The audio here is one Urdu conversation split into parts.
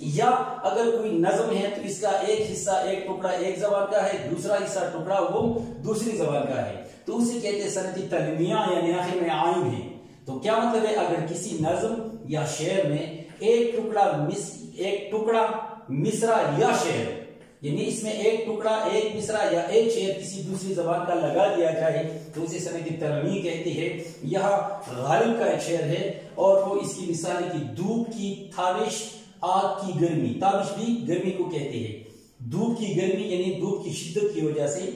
یا اگر کوئی نظم ہے تو اس کا ایک حصہ ایک ٹکڑا ایک زبان کا ہے، دوسرا حصہ ٹکڑا وہ دوسری زبان کا ہے، تو اسے کہتے ہیں سنتی تلمیہ، یعنی آخر میں عائن ہے۔ تو کیا مطلب ہے؟ اگر کسی نظم یا شعر میں ایک ٹکڑا مصرع یا شعر، یعنی اس میں ایک ٹکڑا ایک مصرع یا ایک شعر کسی دوسری زبان کا لگا دیا جائے تو اسے سنتی تلمیہ کہتی ہے۔ یہاں غالب کا ایک شعر ہے اور وہ اس کی مثال ہے کہ دھوپ کی تابش، آگ کی گرمی، تابش بھی گرمی کو کہتے ہیں، دھوپ کی گرمی یعنی دھوپ کی شدت کی وجہ سے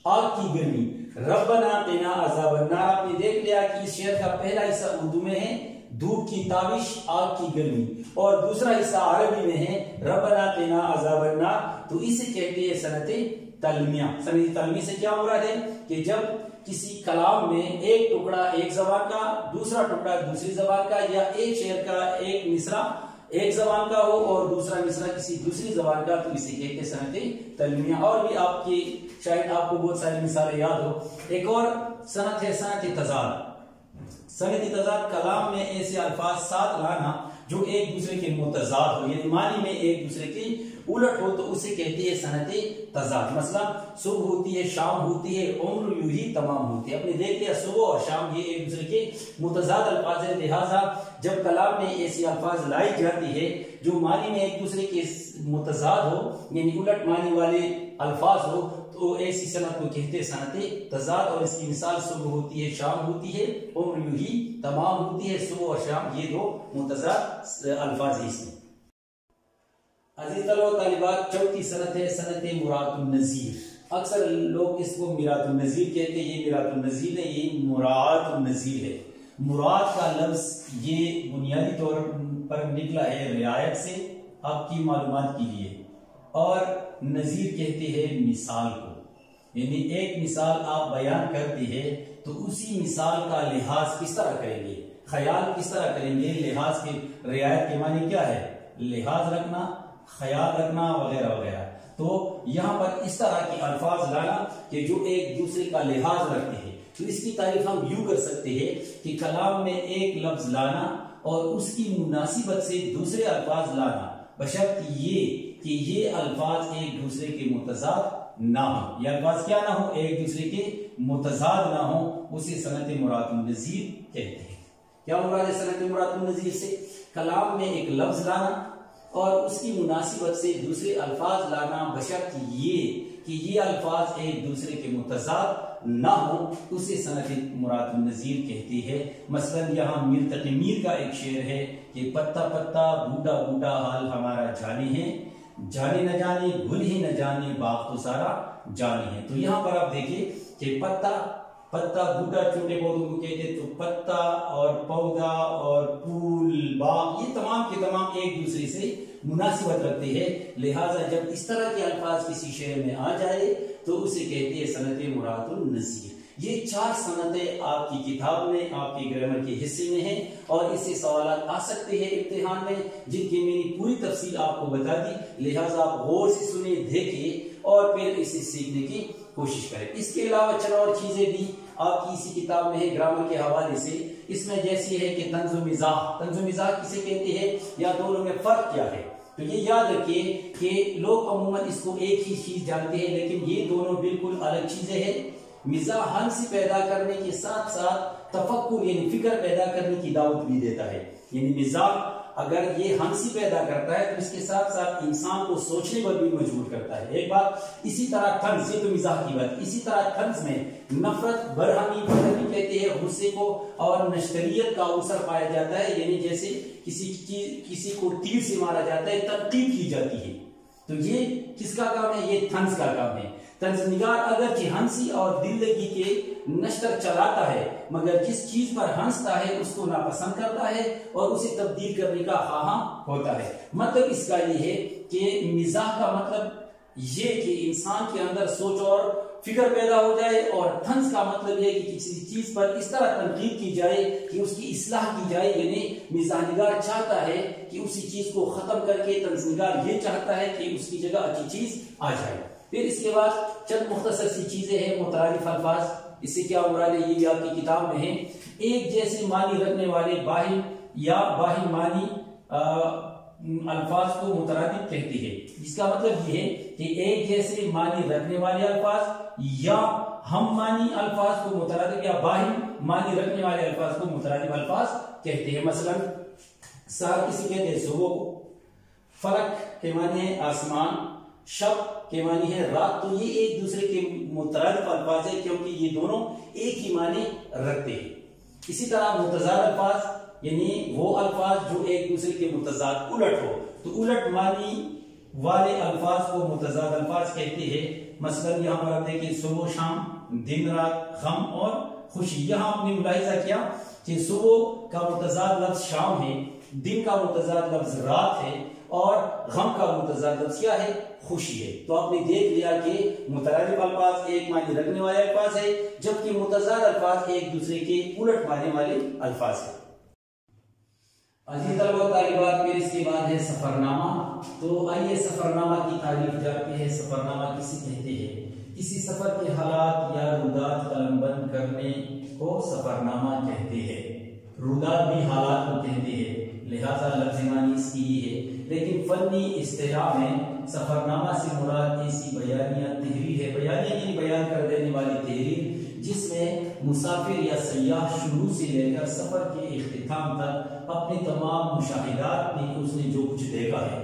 آگ کی گرمی۔ ربنا قنا عذاب النار، آپ نے دیکھ لیا کہ اس شعر کا پہلا حصہ اردو میں ہے دھوپ کی تابش آگ کی گرمی، اور دوسرا حصہ عربی میں ہے ربنا قنا عذاب النار، تو اسے کہتے ہیں سنت تلمیہ۔ سنت تلمیہ سے کیا مراد ہے کہ جب کسی کلام میں ایک ٹکڑا ایک زبان کا، دوسرا ٹکڑا دوسری زبان کا، یا ایک شعر کا ایک مصرع ایک زبان کا ہو اور دوسرا مصرع کسی دوسری زبان کا، تو اسے کہتے ہیں سنت تلمیہ۔ اور بھی آپ کی شاید آپ کو بہت ساری مثالیں یاد ہو۔ ایک اور صنعت ہے صنعت تضاد۔ صنعت تضاد کلام میں ایسے الفاظ ساتھ لانا جو ایک دوسرے کے متضاد ہو، یعنی معنی میں ایک دوسرے کی الٹ ہو، تو اسے کہتے ہیں صنعت تضاد۔ مثلا صبح ہوتی ہے، شام ہوتی ہے، عمر یوں ہی تمام ہوتی ہے۔ آپ نے دیکھ لیا صبح اور شام یہ ایک دوسرے کے متضاد الفاظ ہیں، لہٰذا جب کلام میں ایسی الفاظ لائی جاتی ہے جو معنی میں ایک دوسرے کے متضاد ہو، یعنی الٹ معنی والے الفاظ ہو، تو ایسی صنعت کو کہتے ہیں صنعت تضاد۔ اور اس کی مثال صبح ہوتی ہے، شام ہوتی ہے، عمر یوں ہی تمام ہوتی ہے۔ صبح اور شام یہ دو متضاد الفاظ ہیں اس میں۔ عزیز طلبہ و طالبات، چوتھی صنعت ہے صنعت مرات النظیر۔ اکثر لوگ اس کو میرات النظیر کہتے ہیں، یہ میرات النظیر ہے، یہ مراعات النظیر ہے۔ مراد کا لفظ یہ بنیادی طور پر نکلا ہے رعایت سے، آپ کی معلومات کے لیے، اور نظیر کہتے ہیں مثال کو، یعنی ایک مثال آپ بیان کرتے ہیں تو اسی مثال کا لحاظ کس طرح کریں گے، خیال کس طرح کریں گے۔ لحاظ کے رعایت کے معنی کیا ہے؟ لحاظ رکھنا، خیال رکھنا وغیرہ وغیرہ۔ تو یہاں پر اس طرح کے الفاظ لانا کہ جو ایک دوسرے کا لحاظ رکھتے ہیں، تو اس کی تعریف ہم یوں کر سکتے ہیں کہ کلام میں ایک لفظ لانا اور اس کی مناسبت سے دوسرے الفاظ لانا، بشرط یہ کہ یہ الفاظ ایک دوسرے کے متضاد نہ ہو، یہ الفاظ کیا نہ ہو؟ ایک دوسرے کے متضاد نہ ہو، اسے صنعت مرات النظیر کہتے ہیں۔ کیا مراد ہے صنعت مرات النظیر سے؟ کلام میں ایک لفظ لانا اور اس کی مناسبت سے دوسرے الفاظ لانا، بشرط یہ کہ یہ الفاظ ایک دوسرے کے متضاد نہ ہو، اسے صنعت مرات النظیر کہتی ہے۔ مثلا یہاں میر تقی میر کا ایک شعر ہے کہ پتا پتا بوٹا بوٹا حال ہمارا جانے ہے، جانے نہ جانے گل ہی نہ جانے باغ تو سارا جانے ہے۔ تو یہاں پر آپ دیکھیں کہ پتا پتا بوٹا چھوٹے پودوں کو کہتے ہیں، تو پتا اور پودا اور پھول باغ یہ تمام کے تمام ایک دوسرے سے مناسبت رکھتے ہیں، لہٰذا جب اس طرح کے الفاظ کسی شعر میں آ جائے تو اسے کہتے ہیں صنعت مرات النظیر۔ یہ 4 صنعتیں آپ کی کتاب میں، آپ کی گرامر کے حصے میں ہیں، اور اس سے سوالات آ سکتے ہیں امتحان میں، جن کی میں نے پوری تفصیل آپ کو بتا دی، لہٰذا آپ غور سے سنیں، دیکھیں اور پھر اسے سیکھنے کی کوشش کریں۔ اس کے علاوہ چند اور چیزیں بھی آپ کی اسی کتاب میں ہے گرامر کے حوالے سے۔ اس میں جیسی ہے کہ طنز و مزاح، طنز و مزاح کسے کہتے ہیں یا دونوں میں فرق کیا ہے؟ تو یہ یاد رکھیے کہ لوگ عموماً اس کو ایک ہی چیز جانتے ہیں، لیکن یہ دونوں بالکل الگ چیزیں ہیں۔ مزاح ہنسی پیدا کرنے کے ساتھ ساتھ تفکر یعنی فکر پیدا کرنے کی دعوت بھی دیتا ہے، یعنی مزاح اگر یہ ہنسی پیدا کرتا ہے تو اس کے ساتھ ساتھ انسان کو سوچنے پر بھی مجبور کرتا ہے۔ ایک بات اسی طرح طنز، یہ تو مزاح کی بات، اسی طرح طنز میں نفرت، برہمی کہتے ہیں غصے کو، اور نشتریت کا عنصر پایا جاتا ہے، یعنی جیسے کسی کو تیر سے مارا جاتا ہے، تنقید کی جاتی ہے، تو یہ کس کا کام ہے؟ یہ طنز کا کام ہے۔ طنز نگار اگرچہ ہنسی اور دل لگی کے نشتر چلاتا ہے، مگر جس چیز پر ہنستا ہے اس کو ناپسند کرتا ہے اور اسے تبدیل کرنے کا خواہاں ہوتا ہے۔ مطلب اس کا یہ ہے کہ مزاح کا مطلب یہ کہ انسان کے اندر سوچ اور فکر پیدا ہو جائے، اور طنز کا مطلب یہ کہ کسی چیز پر اس طرح تنقید کی جائے کہ اس کی اصلاح کی جائے، یعنی مزاح نگار چاہتا ہے کہ اسی چیز کو ختم کر کے طنز نگار یہ چاہتا ہے کہ اس کی جگہ اچھی چیز آ جائے۔ پھر اس کے بعد چند مختصر سی چیزیں ہیں، مترادف الفاظ، اس سے کیا مراد ہے یہ بھی آپ کی کتاب میں ہے۔ ایک جیسے معنی رکھنے والے باہم یا باہم معنی الفاظ کو مترادف کہتی ہے، جس کا مطلب یہ ہے کہ ایک جیسے معنی رکھنے والے الفاظ یا ہم معنی الفاظ کو مترادف یا باہم معنی رکھنے والے الفاظ کو مترادف الفاظ کہتے ہیں۔ مثلا سار کسی کہتے ہیں صبح کو، فلک کے معنی ہے آسمان، شب کے معنی ہے رات، تو یہ ایک دوسرے کے مترادف الفاظ ہے کیونکہ یہ دونوں ایک ہی معنی رکھتے ہیں۔ اسی طرح متضاد الفاظ یعنی وہ الفاظ جو ایک دوسرے کے متضاد الٹ ہو، تو الٹ معنی والے الفاظ کو متضاد الفاظ کہتے ہیں۔ مثلا یہاں پر آپ دیکھیں صبح شام، دن رات، غم اور خوشی۔ یہاں آپ نے ملاحظہ کیا کہ صبح کا متضاد لفظ شام ہے، دن کا متضاد لفظ رات ہے اور غم کا متضاد لفظ کیا ہے؟ خوشی ہے۔ تو آپ نے دیکھ لیا کہ مترادف الفاظ ایک معنی رکھنے والے الفاظ ہے، جبکہ متضاد الفاظ ایک دوسرے کے الٹ معنی والے الفاظ ہیں۔ عزیز طلبہ و طالبات، پھر اس کے بعد ہے سفرنامہ۔ تو آئیے سفرنامہ کی تعریف جانتے ہیں۔ سفرنامہ کسی کہتے ہیں؟ کسی سفر کے حالات یا رودات قلم بند کرنے کو سفرنامہ کہتے ہیں۔ رودات بھی حالات کو کہتے ہیں، لہذا لفظ معنی اس کی یہ ہے، لیکن فنی اصطلاح میں سفرنامہ سے مراد ایسی بیانیہ تحریر ہے۔ بیانیہ یعنی بیان کر دینے والی تحریر جس میں مسافر یا سیاح شروع سے لے کر سفر کے اختتام تک اپنے تمام مشاہدات میں اس نے جو کچھ دیکھا ہے،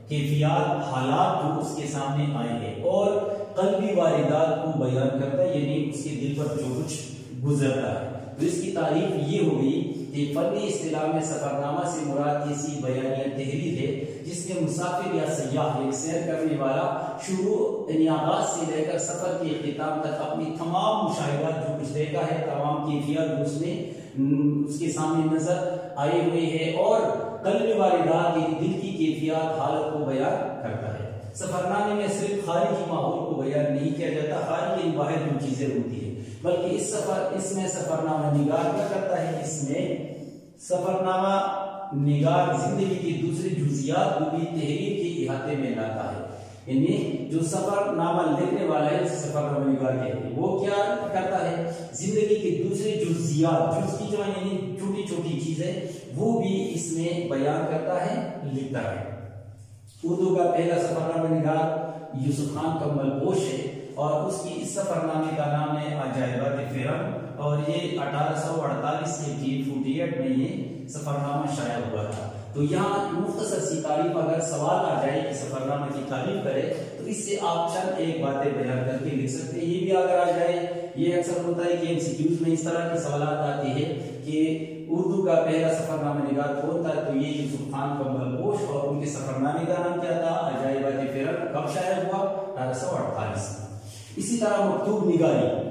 کیفیات، حالات جو اس کے سامنے آئے ہیں اور قلبی واردات کو بیان کرتا ہے، یعنی اس کے دل پر جو کچھ گزرتا ہے۔ تو اس کی تعریف یہ ہوگی کہ فنی اصطلاح میں سفرنامہ سے مراد ایسی بیانیہ تحریر ہے جس میں مسافر یا سیاح ایک سیر کرنے والا شروع یعنی آغاز سے لے کر سفر کے اختتام تک اپنی تمام مشاہدات جو کچھ دیکھا ہے، تمام کیفیات جو اس کے سامنے نظر آئے ہوئے ہیں اور قلبی واردات یعنی دل کی کیفیات، حالت کو بیان کرتا ہے۔ سفرنامے میں صرف خارجی ماحول کو بیان نہیں کیا جاتا، خارج یعنی باہر جو چیزیں ہوتی ہیں، بلکہ اس میں سفرنامہ نگار کیا کرتا ہے؟ اس میں سفرنامہ نگار زندگی کی دوسری جزیات کو بھی تحریر کے احاطے میں لاتا ہے۔ یعنی جو سفرنامہ لکھنے والا ہے اسے سفرنامہ نگار کہتے ہیں، وہ کیا کرتا ہے؟ زندگی کی دوسری جزیات، جز کی جو یعنی چھوٹی چھوٹی چیزیں، وہ بھی اس میں بیان کرتا ہے، لکھتا ہے۔ اردو کا پہلا سفرنامہ نگار یوسف خان کمبل پوش ہے اور اس کی اس سفرنامے کا نام ہے عجائبات فرنگ، اور یہ 1848 کے 48 میں یہ سفرنامہ شائع ہوا تھا۔ تو یہاں مختصر سی تعریف، اگر سوال آ جائے کہ سفرنامہ کی تعریف کرے تو اس سے آپ چند ایک باتیں بیان کر کے لکھ سکتے ہیں۔ یہ بھی اگر آ جائے، یہ اکثر ہوتا ہے کہ MCQs میں اس طرح کے سوالات آتے ہیں کہ اردو کا پہلا سفرنامہ نگار کون تھا، تو یہ یوسف خان کمبل پوش، اور ان کے سفرنامے کا نام کیا تھا؟ عجائبات فرنگ۔ کب شائع ہوا؟ 1848 میں۔ اسی طرح مکتوب نگاری،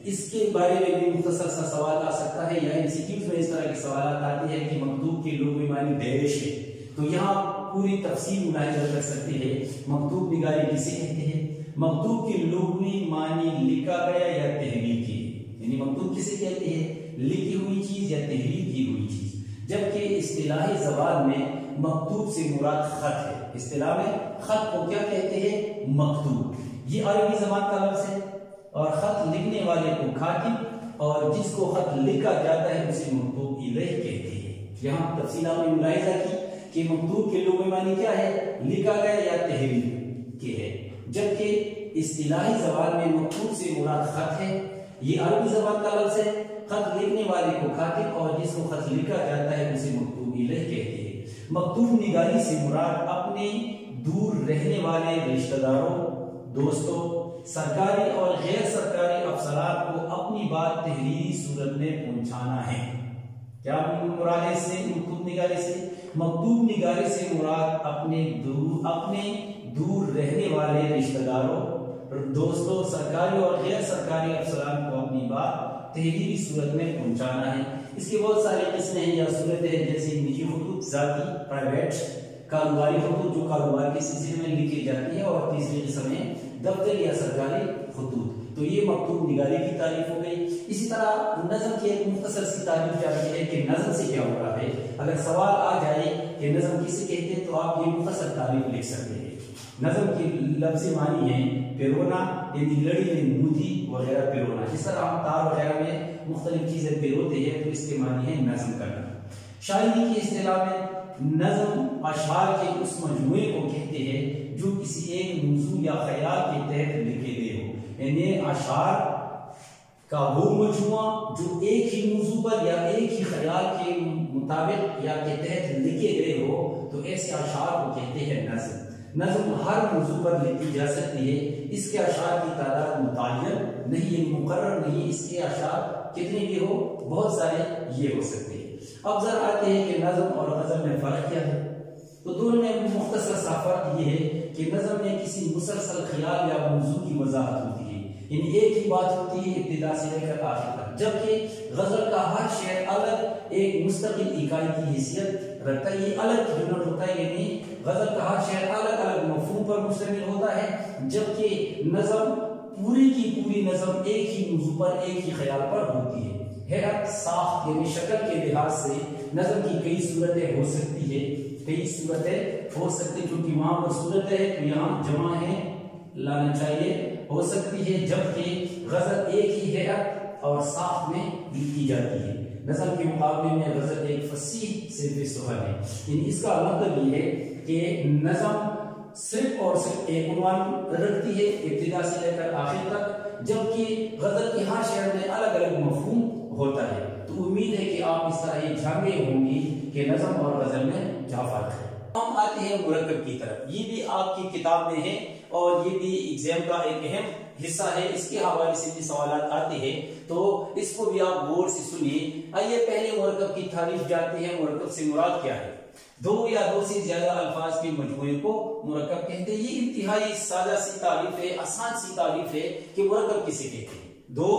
اس کے بارے میں بھی مختصر سا سوال آ سکتا ہے، یا MCQs میں اس طرح کے سوالات آتے ہیں کہ مکتوب کی لغوی معنی دیش ہے، تو یہاں پوری تفصیل ملاحظہ کر سکتے ہیں مکتوب نگاری کسے کہتے ہیں۔ مکتوب کی لغوی معنی لکھا گیا یا تحریر کی، یعنی مکتوب کسے کہتے ہیں؟ لکھی ہوئی چیز یا تحریر کی ہوئی چیز، جبکہ اصطلاحی زبان میں مکتوب سے مراد خط ہے۔ اصطلاح میں خط کو کیا کہتے ہیں؟ مکتوب۔ یہ عربی زبان کا لفظ ہے اور خط لکھنے والے کو کاتب، اور جس کو خط لکھا جاتا ہے اسے مکتوب الیہ کہتے ہیں۔ یہاں تفصیلات میں ملاحظہ کی کہ مکتوب کے لغوی معنی کیا ہے؟ لکھا گیا یا تحریر کے ہے، جبکہ اصطلاحی زبان میں مکتوب سے مراد خط ہے۔ یہ عربی زبان کا لفظ ہے، خط لکھنے والے کو کاتب اور جس کو خط لکھا جاتا ہے اسے مکتوب الیہ کہتے ہیں۔ مکتوب نگاری سے مراد اپنے دور رہنے والے رشتہ داروں، دوستوں، سرکاری اور غیر سرکاری افسران کو اپنی بات تحریری صورت میں پہنچانا ہے۔ کیا مراد ہے اس سے مکتوب نگاری سے؟ مکتوب نگاری سے مراد اپنے دور رہنے والے رشتہ داروں، دوستوں، سرکاری اور غیر سرکاری افسران کو اپنی بات تحریری صورت میں پہنچانا ہے۔ اس کے بہت سارے قسمیں ہیں یا صورتیں ہیں، جیسے نجی خطوط، ذاتی، پرائیویٹ، کاروباری خطوط جو کاروبار کے سلسلے میں لکھی جاتی ہے، اور تیسری قسم ہے دفتری یا سرکاری خطوط۔ تو یہ مکتوب نگاری کی تعریف ہو گئی۔ اسی طرح نظم کی ایک مختصر سی تعریف چاہیے ہے کہ نظم سے کیا ہو رہا ہے۔ اگر سوال آ جائے کہ نظم کسے کہتے ہیں تو آپ یہ مختصر تعریف لکھ سکتے ہیں۔ نظم کی لفظ معنی ہے پیرونا، یعنی لڑی میں نودھی وغیرہ پیرونا۔ جس طرح ہم تار وغیرہ میں مختلف چیزیں پیروتے ہیں تو اس کے معنی ہے نظم کرنا۔ شاعری کی اصطلاح میں نظم اشعار کے اس مجموعے کو کہتے ہیں جو کسی ایک موضوع یا خیال کے تحت لکھے گئے ہو، یعنی اشعار کا وہ مجموعہ جو ایک ہی موضوع پر یا ایک ہی خیال کے مطابق یا کے تحت لکھے گئے ہو، تو ایسے اشعار کو کہتے ہیں نظم۔ نظم ہر موضوع پر لکھی جا سکتی ہے، اس کے اشعار کی تعداد متعین نہیں، یہ مقرر نہیں، اس کے اشعار کتنے بھی ہو، بہت سارے یہ ہو سکتے ہیں۔ اب ذرا آتے ہیں کہ نظم اور غزل میں فرق کیا ہے۔ تو دونوں میں مختصر سا فرق یہ ہے کہ نظم میں کسی مسلسل خیال یا موضوع کی وضاحت ہوتی ہے، یعنی ایک ہی بات ہوتی ہے ابتدا سے لے کر آخر تک، جبکہ غزل کا ہر شعر الگ ایک مستقل اکائی کی حیثیت رکھتا ہے، یہ الگ یونٹ ہوتا ہے، یعنی غزل کا ہر شعر الگ الگ مفہوم پر مشتمل ہوتا ہے، جبکہ نظم پوری کی پوری نظم ایک ہی موضوع پر ایک ہی خیال پر ہوتی ہے۔ حیرت ساخت یعنی شکل کے لحاظ سے نظم کی کئی صورتیں ہو سکتی ہے، کئی صورتیں ہو سکتی، کیونکہ وہاں پر صورت ہے تو یہاں جمع ہے لانا چاہیے، ہو سکتی ہے، جبکہ غزل ایک ہی حیرت اور ساخت میں لکھی جاتی ہے۔ نظم کے مقابلے میں غزل ایک فصیح صرف سخن ہے، یعنی اس کا مطلب یہ ہے کہ نظم صرف اور صرف ایک عنوان رکھتی ہے ابتدا سے لے کر آخر تک، جبکہ غزل کے ہر شعر میں الگ الگ مفہوم ہوتا ہے۔ تو امید ہے کہ آپ اس طرح یہ جانتے ہوں گی کہ نظم اور غزل میں کیا فرق ہے۔ ہم آتے ہیں مرکب کی طرف، یہ بھی آپ کی کتاب میں ہے اور یہ بھی ایگزام کا ایک اہم حصہ ہے، اس کے حوالے سے بھی سوالات آتے ہیں، تو اس کو بھی آپ غور سے سنیے۔ آئیے پہلے مرکب کی تعریف جانتے ہیں۔ مرکب سے مراد کیا ہے؟ دو یا دو سے زیادہ الفاظ کے مجموعے کو مرکب کہتے ہیں۔ یہ انتہائی سادہ سی تعریف ہے، آسان سی تعریف ہے کہ مرکب کسے کہتے ہیں۔ دو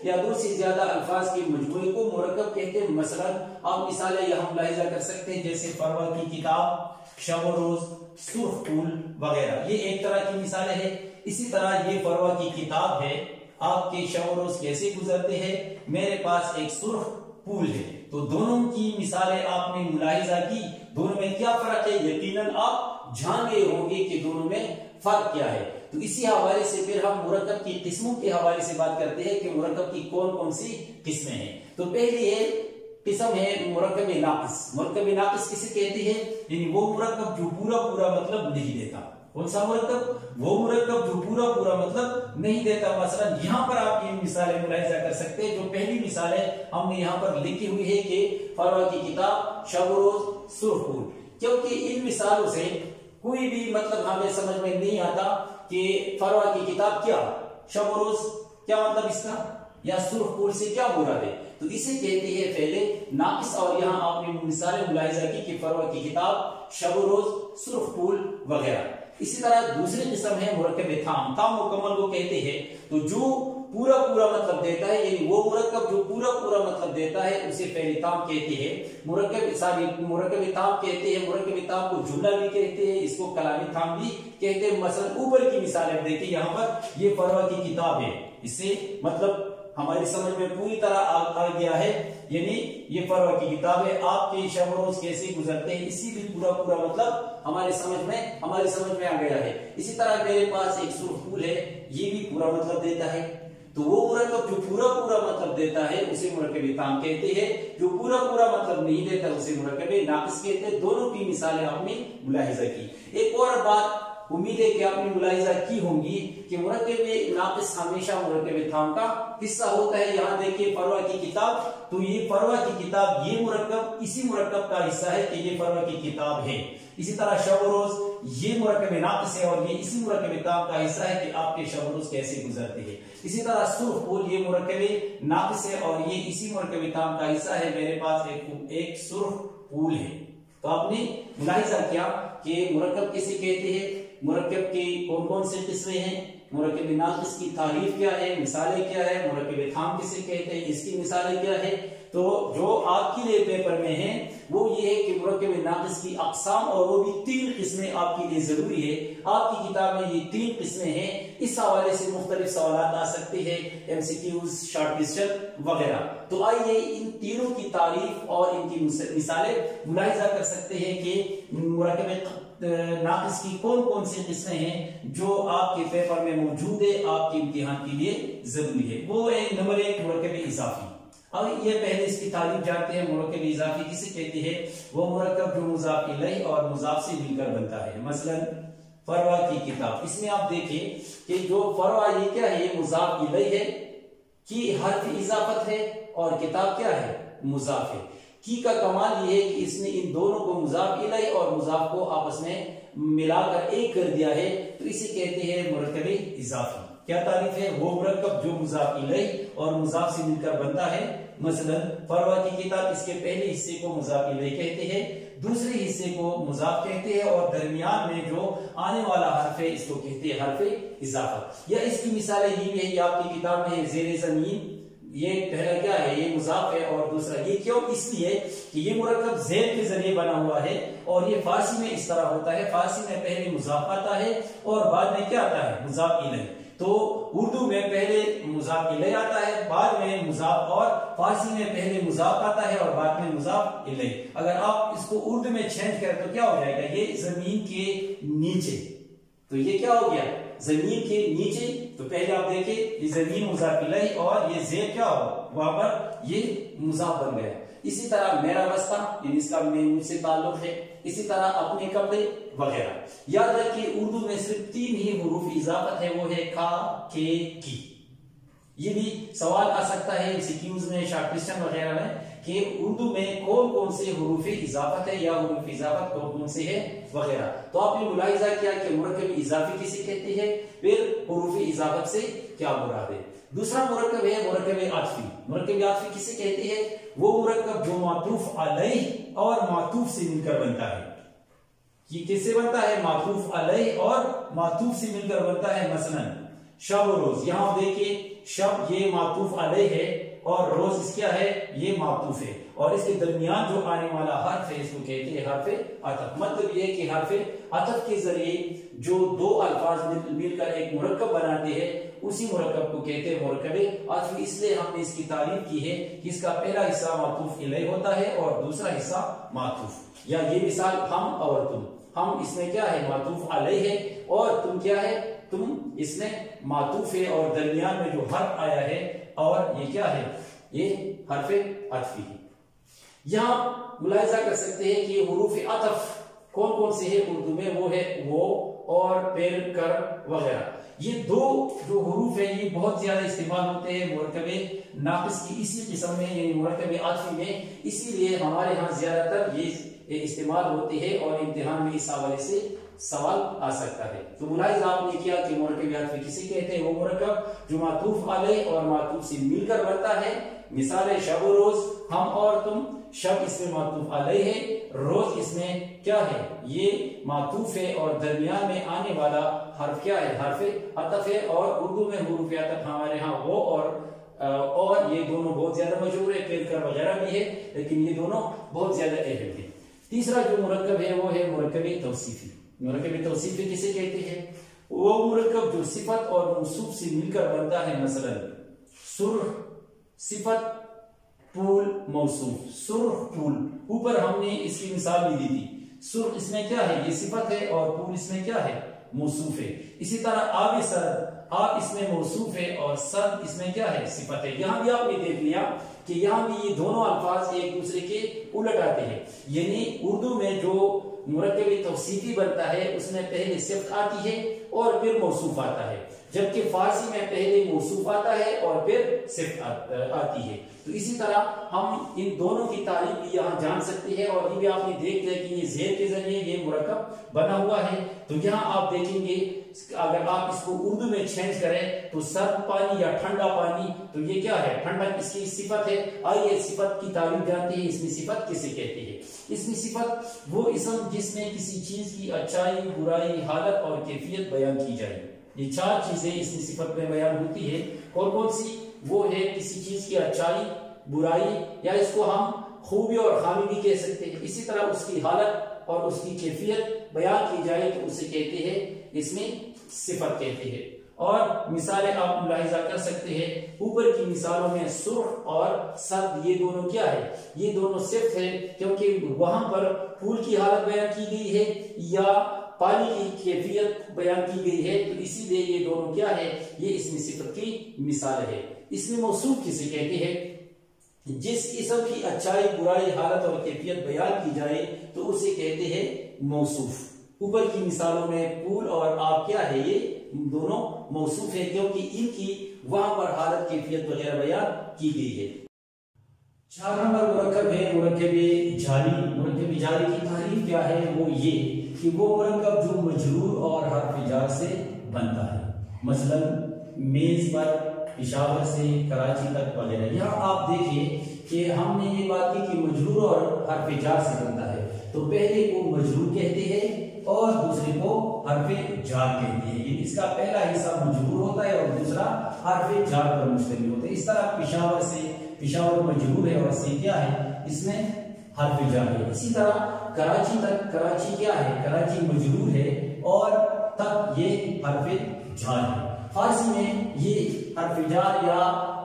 یا دو سے زیادہ الفاظ کے مجموعے کو مرکب کہتے ہیں۔ مثلا آپ مثالیں یہاں ملاحظہ کر سکتے ہیں، جیسے فروا کی کتاب، شب و روز، سرخ پھول وغیرہ، یہ ایک طرح کی مثالیں ہیں۔ اسی طرح یہ فروا کی کتاب ہے، آپ کے شب و روز کیسے گزرتے ہیں، میرے پاس ایک سرخ پھول ہے، تو دونوں کی مثالیں آپ نے ملاحظہ کی، دونوں میں کیا فرق ہے، یقیناً آپ جان گئے ہوں گے کہ دونوں میں فرق کیا ہے۔ تو اسی حوالے سے پھر ہم مرکب کی قسموں کے حوالے سے بات کرتے ہیں کہ مرکب کی کون کون سی قسمیں ہیں۔ تو پہلی ہے قسم ہے مرکب ناقص۔ مرکب ناقص کسے کہتے ہیں؟ یعنی وہ مرکب جو پورا پورا مطلب نہیں دیتا۔ کون سا مرکب؟ وہ مرکب جو پورا پورا مطلب نہیں دیتا۔ مثلا یہاں پر آپ یہ مثالیں ملاحظہ کر سکتے ہیں، جو پہلی مثال ہے ہم نے یہاں پر لکھی ہوئی ہے کہ فروا کی کتاب، شب و روز، سرخ پھول، کیونکہ ان مثالوں سے کوئی بھی مطلب ہمیں سمجھ میں نہیں آتا کہ فروا کی کتاب کیا، شب و روز کیا مطلب اس کا، یا سرخ پھول سے کیا مراد ہے، تو اسے کہتے ہیں پہلے ناقص۔ اور یہاں آپ نے مثالیں ملاحظہ کی کہ فروا کی کتاب، شب و روز، سرخ پھول وغیرہ۔ اسی طرح دوسری قسم ہے مرکب تام۔ تام مکمل کو کہتے ہیں، تو جو پورا پورا مطلب دیتا ہے، یعنی وہ مرکب جو پورا پورا مطلب دیتا ہے اسے پہلے تام کہتے ہیں۔ مرکب تام کہتے ہیں، مرکب تام کو جملہ بھی کہتے ہیں، اس کو کلامی تام بھی کہتے ہیں۔ مثلا اوپر کی مثالیں دیکھیں، یہاں پر یہ فروا کی کتاب ہے، اس سے مطلب ہماری سمجھ میں پوری طرح آ گیا ہے، یعنی یہ فروا کی کتاب ہے، آپ کے شب و روز کیسے گزرتے ہیں، اسی بھی پورا پورا مطلب ہمارے سمجھ میں آ گیا ہے۔ اسی طرح میرے پاس ایک سرخ پھول ہے، یہ بھی پورا مطلب دیتا ہے۔ تو وہ مرکب جو پورا پورا مطلب دیتا ہے اسے مرکب تام کہتے ہیں، جو پورا پورا مطلب نہیں دیتا اسے مرکب ناقص کہتے ہیں۔ دونوں کی مثالیں آپ نے ملاحظہ کی۔ ایک اور بات امید ہے کہ آپ نے ملاحظہ کی ہوں گی کہ مرکب ناقص ہمیشہ مرکب تام کا حصہ ہوتا ہے۔ یہاں دیکھیے فروا کی کتاب، تو یہ فروا کی کتاب، یہ مرکب اسی مرکب کا حصہ ہے کہ یہ فروا کی کتاب ہے۔ اسی طرح شب و روز، یہ مرکب ناقص ہے اور یہ اسی مرکب تام کا حصہ ہے کہ آپ کے شب و روز کیسے گزرتے ہیں۔ اسی طرح سرخ پھول، یہ مرکب ناقص ہے اور یہ اسی مرکب تام کا حصہ ہے، میرے پاس ایک سرخ پھول ہے۔ تو آپ نے ملاحظہ کیا کہ مرکب کسے کہتے ہیں، مرکب کی کون کون سے قسمیں ہیں، مرکب ناقص کی تعریف کیا ہے، مثالیں کیا ہے، مرکب تام کسے کہتے ہیں، اس کی مثالیں کیا ہے۔ تو جو آپ کے لیے پیپر میں ہیں وہ یہ ہے کہ مرکب ناقص کی اقسام، اور وہ بھی 3 قسمیں آپ کے لیے ضروری ہے۔ آپ کی کتاب میں یہ 3 قسمیں ہیں، اس حوالے سے مختلف سوالات آ سکتے ہیں، MCQs، شارٹ کوسچن وغیرہ۔ تو آئیے ان تینوں کی تعریف اور ان کی مثالیں ملاحظہ کر سکتے ہیں کہ مرکب ناقص کی کون کون سی قسمیں ہیں جو آپ کے پیپر میں موجود ہے، آپ کے امتحان کے لیے ضروری ہے۔ وہ ہے نمبر 1 مرکب اضافی۔ اب یہ پہلے اس کی تعریف جانتے ہیں. مرکب اضافی کسے کہتے ہیں؟ وہ مرکب جو مضاف الیہ اور مضاف سے مل کر بنتا ہے. مثلا فروا کی کتاب، اس میں آپ دیکھیں کہ جو فروا یہ کیا ہے؟ یہ مضاف الیہ ہے، کی حرف اضافت ہے، اور کتاب کیا ہے؟ مضاف ہے. کی کا کمال یہ ہے کہ اس نے ان دونوں کو مضاف الیہ اور مضاف کو آپس میں ملا کر ایک کر دیا ہے، تو اسے کہتے ہیں مرکب اضافی. کیا تعریف ہے؟ وہ مرکب جو مضاف الیہ اور مضاف سے مل کر بنتا ہے. مثلا فروا کی کتاب، اس کے پہلے حصے کو مضاف الیہ کہتے ہیں، دوسرے حصے کو مضاف کہتے ہیں، اور درمیان میں جو آنے والا حرف ہے اس کو کہتے ہیں حرف اضافہ. یا اس کی مثالیں یہ بھی ہے کہ آپ کی کتاب میں زیر زمین، یہ پہلا کیا ہے؟ یہ مضاف ہے، اور دوسرا یہ کیوں؟ اس لیے کہ یہ مرکب زیر کے ذریعے بنا ہوا ہے، اور یہ فارسی میں اس طرح ہوتا ہے. فارسی میں پہلے مضاف آتا ہے اور بعد میں کیا آتا ہے؟ مضاف الیہ. تو اردو میں پہلے مضاف الیہ آتا ہے، بعد میں مضاف، اور فارسی میں پہلے مضاف آتا ہے اور بعد میں مضاف الیہ. اگر آپ اس کو اردو میں چینج کریں تو کیا ہو جائے گا؟ یہ زمین کے نیچے، تو یہ کیا ہو گیا؟ زمین کے نیچے. تو پہلے آپ دیکھیں یہ زمین مضاف الیہ اور یہ زیر کیا ہو؟ وہاں پر یہ مضاف بن گیا. اسی طرح میرا بستہ، یعنی اس کا مجھ سے تعلق ہے. اسی طرح اپنے کپڑے وغیرہ. یاد رکھیے اردو میں صرف 3 ہی حروف اضافت ہے، وہ ہے کھا، کے، کی. یہ بھی سوال آ سکتا ہے MCQs میں، شارٹ کوسچن وغیرہ میں، کہ اردو میں کون کون سے حروف اضافت ہے یا حروف اضافت کون کون سے ہے وغیرہ. تو آپ نے ملاحظہ کیا کہ مرکب اضافی کسے کہتے ہیں، پھر حروف اضافت سے کیا مراد ہے. دوسرا مرکب ہے مرکب عاطفی. مرکب عاطفی کسے کہتے ہیں؟ وہ مرکب جو معطوف علیہ اور معطوف سے مل کر بنتا ہے. یہ کس سے بنتا ہے؟ معطوف علیہ اور معطوف سے مل کر بنتا ہے. مثلا شب و روز، یہاں دیکھیں شب یہ معطوف علیہ ہے اور روز اس کیا ہے؟ یہ معطوف ہے، اور اس کے درمیان جو آنے والا حرف ہے اس کو کہتے ہیں حرف عطف. مطلب یہ کہ حرف عطف کے ذریعے جو دو الفاظ مل کر ایک مرکب بناتے ہیں اسی مرکب کو کہتے ہیں مرکب عطف. اس لیے ہم نے اس کی تعریف کی ہے کہ اس کا پہلا حصہ معطوف الیہ ہوتا ہے اور دوسرا حصہ معطوف. یا یہ مثال ہم اور تم، ہم اس میں کیا ہے؟ معطوف علیہ ہے، اور تم کیا ہے؟ تم اس میں معطوف ہے، اور درمیان میں جو حرف آیا ہے اور یہ کیا ہے؟ یہ حرف عطفی ہے. یہاں ملاحظہ کر سکتے ہیں کہ حروف عطف کون کون سے ہیں اردو میں، وہ ہے وہ اور پھر کر وغیرہ. یہ دو جو حروف ہیں یہ بہت زیادہ استعمال ہوتے ہیں مرکب ناقص کی اسی قسم میں، یعنی مرکب عاطفی میں. اسی لیے ہمارے ہاں زیادہ تر یہ استعمال ہوتے ہیں اور امتحان میں اس حوالے سے سوال آ سکتا ہے. تو ملاحظہ آپ نے کیا کہ مرکب عاطفی کسے کہتے ہیں؟ وہ مرکب جو معطوف علیہ اور معطوف سے مل کر بنتا ہے. مثال ہے شب و روز، ہم اور تم. شب اس میں معطوف علیہ ہے، روز اس میں کیا ہے؟ یہ معطوف ہے، اور درمیان میں آنے والا حرف کیا ہے؟ حرف عطف ہے. اور اردو میں حروف عطف ہمارے ہاں وہ اور یہ دونوں بہت زیادہ مشہور ہے، پھر کر وغیرہ بھی ہے، لیکن یہ دونوں بہت زیادہ اہم ہیں. تیسرا جو مرکب ہے وہ ہے مرکب توصیفی. مرکب توصیفی کسے کہتے ہیں؟ وہ مرکب جو صفت اور موصوف سے مل کر بنتا ہے. مثلا سرخ صفت، پھول موصوف. سرخ پھول، اوپر ہم نے اس کی مثال بھی دی تھی. سرخ اس میں کیا ہے؟ یہ صفت ہے، اور پھول اس میں کیا ہے؟ موصوف ہے. اسی طرح آب سرد، آب اس میں موصوف ہے اور سرد اس میں کیا ہے؟ صفت ہے. یہاں بھی آپ نے دیکھ لیا کہ یہاں بھی یہ دونوں الفاظ ایک دوسرے کے الٹ آتے ہیں. یعنی اردو میں جو مرکب توصیفی بنتا ہے اس میں پہلے صفت آتی ہے اور پھر موصوف آتا ہے، جبکہ فارسی میں پہلے موصوف آتا ہے اور پھر صفت آتی ہے. تو اسی طرح ہم ان دونوں کی تعریف بھی یہاں جان سکتے ہیں، اور یہ بھی آپ نے دیکھ لیا کہ یہ زیر کے ذریعے یہ مرکب بنا ہوا ہے. تو یہاں آپ دیکھیں گے اگر آپ اس کو اردو میں چینج کریں تو سرد پانی یا ٹھنڈا پانی، تو یہ کیا ہے؟ ٹھنڈا اس کی صفت ہے. آئیے صفت کی تعریف جانتے ہیں. اس میں صفت کسے کہتے ہیں؟ اس میں صفت وہ اسم جس میں کسی چیز کی اچائی، برائی، حالت اور کیفیت بیان کی جائے. یہ 4 چیزیں اس میں صفت میں بیان ہوتی ہے. کون کون سی؟ وہ ہے کسی چیز کی اچائی، برائی، یا اس کو ہم خوبی اور خامی بھی کہہ سکتے ہیں. اسی طرح اس کی حالت اور اس کی کیفیت بیان کی جائے تو اسے کہتے ہیں، اس میں صفت کہتے ہیں. اور مثالیں آپ ملاحظہ کر سکتے ہیں. اوپر کی مثالوں میں سرخ اور سرد یہ دونوں کیا ہے؟ یہ دونوں صفت ہے، کیونکہ وہاں پر پھول کی حالت بیان کی گئی ہے یا پانی کی کیفیت بیان کی گئی ہے، تو اسی لیے یہ دونوں کیا ہے؟ یہ اس میں صفت کی مثال ہے. اس میں موصوف کسے کہتے ہیں؟ جس اسم کی اچھائی برائی حالت اور کیفیت بیان کی جائے تو اسے کہتے ہیں موصوف۔ اوپر کی مثالوں میں پھول اور آب کیا ہے، یہ دونوں موصوف ہے کیونکہ ان کی وہاں پر حالت کیفیت وغیرہ بیان کی گئی ہے۔ 4 نمبر مرکب ہے مرکب جاری۔ مرکب جاری کی تعریف کیا ہے، وہ یہ کہ وہ مرکب جو مجرور اور حرف جار سے بنتا ہے، مثلا میز پر، پشاور سے، کراچی تک وغیرہ۔ یہاں آپ دیکھیں کہ ہم نے یہ بات کی کہ مجرور اور حرف جار سے بنتا ہے، تو پہلے کو مجرور کہتے ہیں اور دوسرے کو حرف جار کہتے ہیں۔ یہ اس کا پہلا حصہ مجرور ہوتا ہے اور دوسرا حرف جار پر مشتمل ہوتا ہے۔ اس طرح پشاور سے، پشاور مجرور ہے اور سے کیا ہے، اس میں حرف جار ہے۔ اسی طرح کراچی تک، کراچی کیا ہے، کراچی مجرور ہے اور تک یہ حرف جار ہے۔ فارسی میں یہ حرف جار یا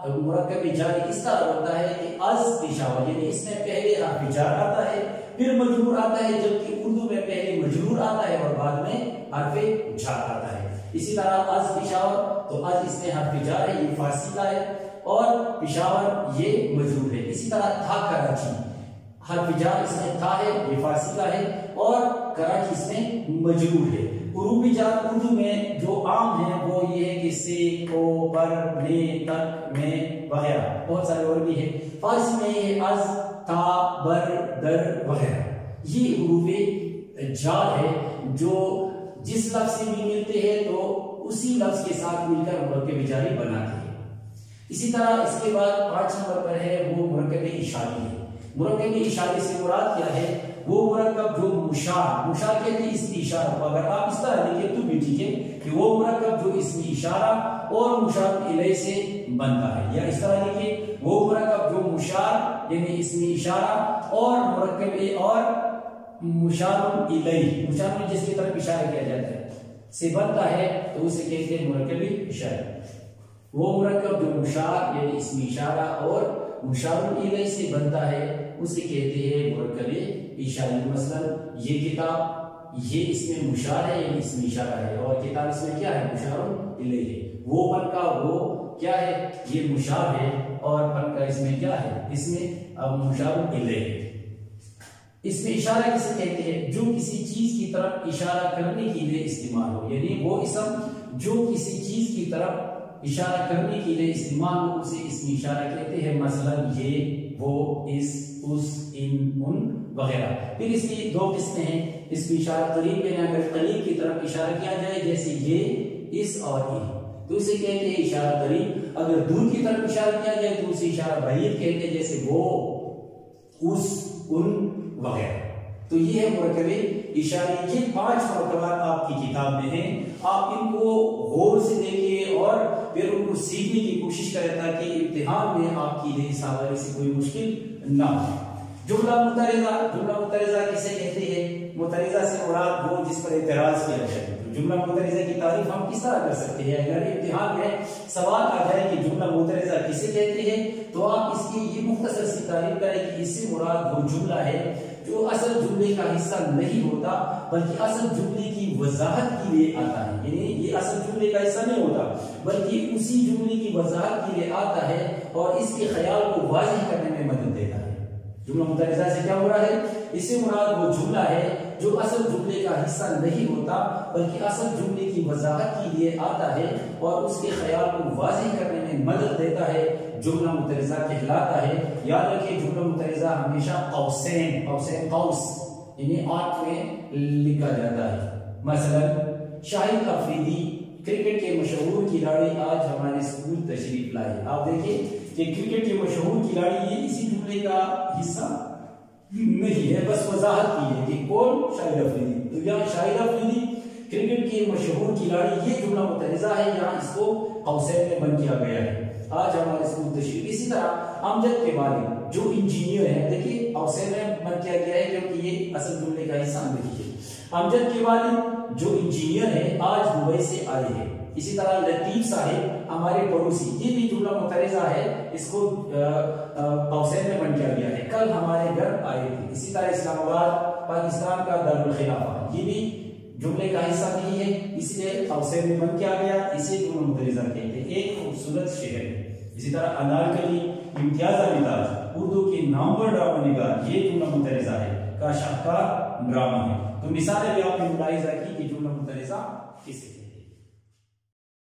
مرکب جاری اس طرح ہوتا ہے کہ از پشاور، یعنی اس میں پہلے حرف جار آتا ہے پھر مجرور آتا ہے، جبکہ اردو میں پہلے مجرور آتا ہے اور بعد میں حرف جار آتا ہے۔ اسی طرح از پشاور، تو از اس میں حرف جار ہے، یہ فارسی کا ہے، اور پشاور یہ مجرور ہے۔ اسی طرح تھا کراچی، حرف جار اس میں تھا ہے، یہ فارسی کا ہے، اور کراچی اس میں مجرور ہے۔ حروف جار اردو میں جو عام ہیں وہ یہ ہے کہ سے، کو، پر، نے، تک، میں وغیرہ، بہت سارے اور بھی ہیں۔ فارسی میں یہ ہے از، تا، بر، در وغیرہ۔ یہ حروف جار ہے جو جس لفظ سے بھی ملتے ہیں تو اسی لفظ کے ساتھ مل کر مرکب جاری بناتے ہیں۔ اسی طرح اس کے بعد 5 نمبر پر ہے وہ مرکب اشاری ہے۔ مرکب اشاری سے مراد کیا ہے، وہ مرکب جو مشار کہتے ہیں اسم اشارہ کو۔ اگر آپ اس طرح لکھیں تو بھی ٹھیک ہے کہ وہ مرکب جو اسم اشارہ اور مشار الیہ سے بنتا ہے، یا اس طرح لکھیں وہ مرکب جو مشار یعنی اسم اشارہ اور مرکب اور مشار الیہ، مشار جس کی طرف اشارہ کیا جاتا ہے سے بنتا ہے تو اسے کہتے ہیں مرکب اشاری۔ وہ مرکب جو مشار یعنی اسم اشارہ اور مشار الیہ سے بنتا ہے اسے کہتے ہیں مرکب اشاری۔ مثلا یہ کتاب، یہ اس میں مشار ہے یعنی اسم اشارہ ہے، اور کتاب اس میں کیا ہے، مشار الیہ ہے۔ وہ پن کا وہ کیا ہے، یہ مشار ہے، اور پن کا اس میں کیا ہے، اس میں مشار الیہ ہے۔ اس میں اشارہ کسے کہتے ہیں، جو کسی چیز کی طرف اشارہ کرنے کے لیے استعمال ہو، یعنی وہ اسم جو کسی چیز کی طرف اشارہ کرنے کے لیے استعمال ہو اسے اسم اشارہ کہتے ہیں۔ مثلا یہ، وہ، اس، ان، وغیرہ۔ پھر اس کی 2 قسمیں ہیں، اسم اشارہ قریب یعنی اگر قریب کی طرف اشارہ کیا جائے جیسے یہ، اس اور ان تو اسے کہتے ہیں اشارہ قریب۔ اگر دور کی طرف اشارہ کیا جائے تو اسے اشارہ بعید کہتے ہیں جیسے وہ، اس، ان وغیرہ۔ تو یہ ہے مرکب اشاری۔ یہ 5 مرکبات آپ کی کتاب میں ہیں، آپ ان کو غور سے دیکھیں اور پھر ان کو سیکھنے کی کوشش کریں تاکہ امتحان میں آپ کی لیے اس حوالے سے کوئی مشکل نہ ہو۔ جملہ مترجہ، جملہ مترجہ کسے کہتے ہیں، مترجہ سے مراد وہ جس پر اعتراض کیا جائے۔ جملہ مترجہ کی تعریف ہم کس طرح کر سکتے ہیں، اگر امتحان میں سوال آ جائے کہ جملہ مترجہ کسے کہتے ہیں تو آپ اس کی یہ مختصر سی تعریف کریں کہ اس سے مراد وہ جملہ ہے جو اصل جملے کا حصہ نہیں ہوتا بلکہ اصل جملے کی وضاحت کے لیے آتا ہے، یعنی یہ اصل جملے کا حصہ نہیں ہوتا بلکہ اسی جملے کی وضاحت کے لیے آتا ہے اور اس کے خیال کو واضح کرنے میں مدد دیتا ہے۔ جملہ مترجہ سے کیا مراد ہے، اس سے مراد وہ جملہ ہے جو اصل جملے کا حصہ نہیں ہوتا بلکہ اصل جملے کی وضاحت کے لیے آتا ہے اور اس کے خیال کو واضح کرنے میں مدد دیتا ہے، جملہ مترجہ کہلاتا ہے۔ یاد رکھیں جملہ مترجہ ہمیشہ قوسین قوس یعنی 8 میں لکھا جاتا ہے۔ مثلا شاہد افریدی کرکٹ کے مشہور کھلاڑی آج ہمارے اسکول تشریف لائے۔ آپ دیکھیں کہ کرکٹ کے مشہور کھلاڑی یہ اسی جملے کا حصہ نہیں ہے، بس وضاحت کی ہے کہ کون، شاہد افریدی۔ تو یہاں شاہد افریدی کرکٹ کے مشہور کھلاڑی یہ جملہ مترجہ ہے، یہاں اس کو قوسین میں بند کیا گیا ہے، آج ہمارے اسکول تشریف۔ اسی طرح امجد کے والد جو انجینئر ہیں، دیکھیے قوسین میں بند کیا گیا ہے کیونکہ یہ اصل جملے کا حصہ نہیں ہے۔ امجد کے والد جو انجینئر ہیں آج دبئی سے آئے ہیں۔ اسی طرح لطیف صاحب ہمارے پڑوسی، یہ بھی جملہ مترجہ ہے، اس کو قوسین میں بند کیا گیا ہے، کل ہمارے گھر آئے تھے۔ اسی طرح اسلام آباد پاکستان کا دارالخلافہ یہ بھی جملے کا حصہ نہیں ہے، اس لیے قوسین میں بند کیا گیا، اسے جملہ مترجہ کہتے ہیں۔ ایک خوبصورت شہر اسی طرح انارکلی، امتیاز علی تاج، اردو کی نامور ڈرامہ نگار، یہ جملہ مترجمہ ہے کا شاہکار ڈرامہ ہے. تو مثالیں بھی آپ نے ملاحظہ کی کہ جملہ مترجمہ کسے